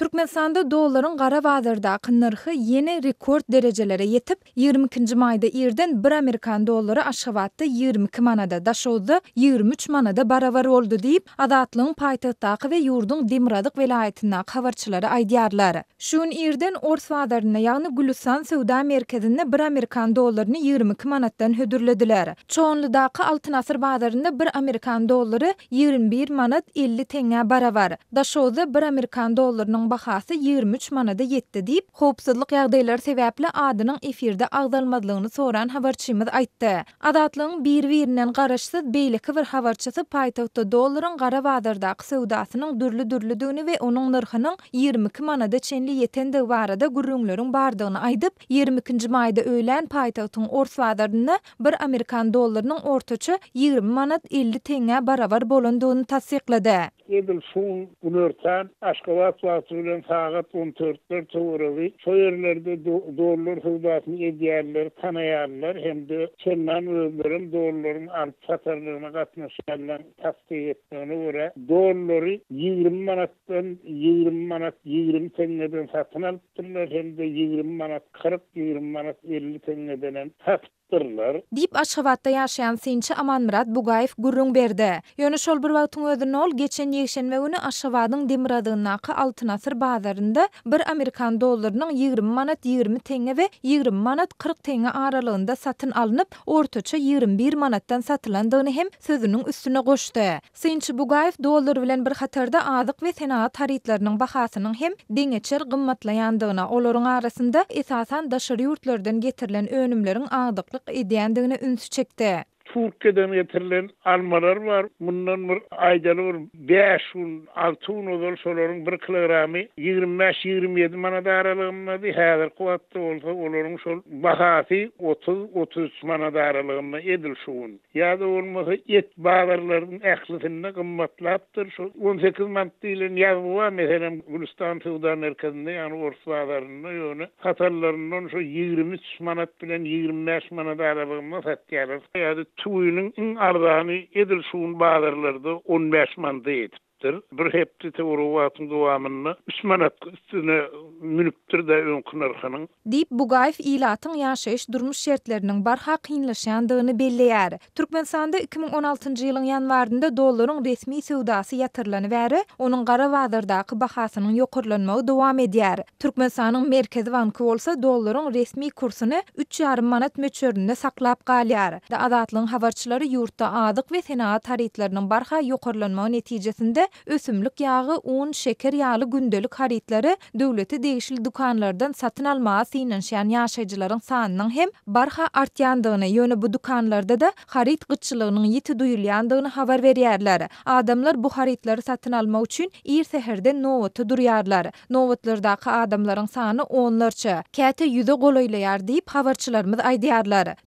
Türkmenistanda dollaryň gara bazardaky narhy yeni rekord derejelere yetip 22-nji maýda irden 1 Amerikan dollary Aşgabatda 22 manada, Daşowda 23 manada barabar boldy diýip Azatlygyň paýtagtdaky we ýurdun Demiradyk welaýatyna habarçylary aýdýarlar. Şun irden Ors bazaryna, ýagny Gülistan Sowda merkezinde 1 Amerikan dollaryny 22 manatdan hödürlediler. Çoğunludaky Altyn Asyr bazarynda 1 Amerikan dollary 21 manat 50 teňe barabar. Daşowda 1 Amerikan dollarynyň bahasy 23 manada ýetdi diýip, howpsuzlyk ýagdaýlary sebäpli adynyň efirde agdalmadygyny soran habarçymyz aýtdy. Adatlygyň bir-birinden garaşsyz beýleki bir habarçysy paýtagtda dollaryň gara bazardaky sowdasynyň dürli-dürlüdigini we onuň narhynyň 22 manada çenli ýetende barada gürrüňleriň bardygyny aýdyp, 22-nji maýda öýlen paýtagtyň Ors bazarynda 1 Amerikan dollarynyň ortaça 20 manat 50 teňe barabar bolandygyny tasdiklady. Edil şun günörten Aşgabat bilen saat 14'ler toğraly. Şo yerlerde dollar howdasyny edýärler, tanaýarlar hemde çenlen özlerim dollaryň alyp satarlygyna gatnaşýarlar tasdik etdigine görä dollary 20 manatdan 20 manat 20 teňeden satyn alypdyrlar hemde 20 manat 40 20 manat 50 teňeden Dip Aşgabatda ýaşaýan Sinçi Amanmurat Bugaýew gurrun berdi. Ýöne şol bir wagtyň özünde ol geçen ýekşenbe güni Aşgabatyň Demiradygynaky Altyn Asyr bazarynda 1 Amerikan dollarynyň 20 manat 20 teňe we 20 manat 40 teňe aralygynda satyn alynıp, ortaça 21 manatdan satylandygyny hem sözüniň üstüne goşdy. Sinçi Bugaýew dollar bilen bir hatarda azyk we senat haritlarynyň bahasynyň hem deňeçer gymmatlaýandygyna, olaryň arasynda esasan daşary ýurtlardan getirilen önümleriň agdyklyk edýändigine ünsü çekdi. Türkiýeden getirilen almalar var. Bundan bir aýdaly 5-6 nodal şolaryň 1 kilogramy 25-27 manat aralygynda häzir kuwatda bolsa olaryň şol bahasy 30-33 manat aralygynda edil şuň. Ýa-da bolmasa et bazarlaryň ählisinde gymmatlapdyr. Şol 18 manat diýilen ýazma meselem Gülistan Sowda merkezinde ýani Ors bazarynda ýöne hatarlaryndan şo 23 manat bilen 25 manat aralygynda satýarlar. Ýa-da Tuyunun in ardany edil şuun bazarlarda 15 manat edipdir. Bir hepti tewruwatyn dowamyny 3 manat üstüne münüpdir de öňkü narhynyň. Dip Bugaýew ilatyň ýaşaýyş durmuş şertleriniň barha kynlaşýandygyny belleýär. Türkmenistanda 2016-njy ýylyň ýanwarynda dollaryň resmi sowdasy ýatyrlany bäri, onuň gara bazardaky bahasynyň ýokurlanmagy dowam edýär. Türkmenistanyň merkezi banky bolsa dollaryň resmi kursyny 3,5 manat möçberinde saklap galýar. Azatlygyň habarçylary ýurtda adyk we senat haritlarynyň barha ýokurlanmagy netijesinde ösümlik ýagy, un, şeker ýaly gündelik haritlary döwleti degişli dukanlardan satyn almagy synanşýan ýaşaýjylaryň sanynyň hem barha artýandygyny, ýöne bu dukanlarda da harit gyçylygynyň ýiti duýulýandygyny habar berýärler. Adamlar bu haritlary satyn almak üçin ir seherde nowatda durýarlar. Nowatlardaky adamlaryň sany onlarça, käte ýüze golaýlaýar diýip habarçylarymyz aýdýarlar.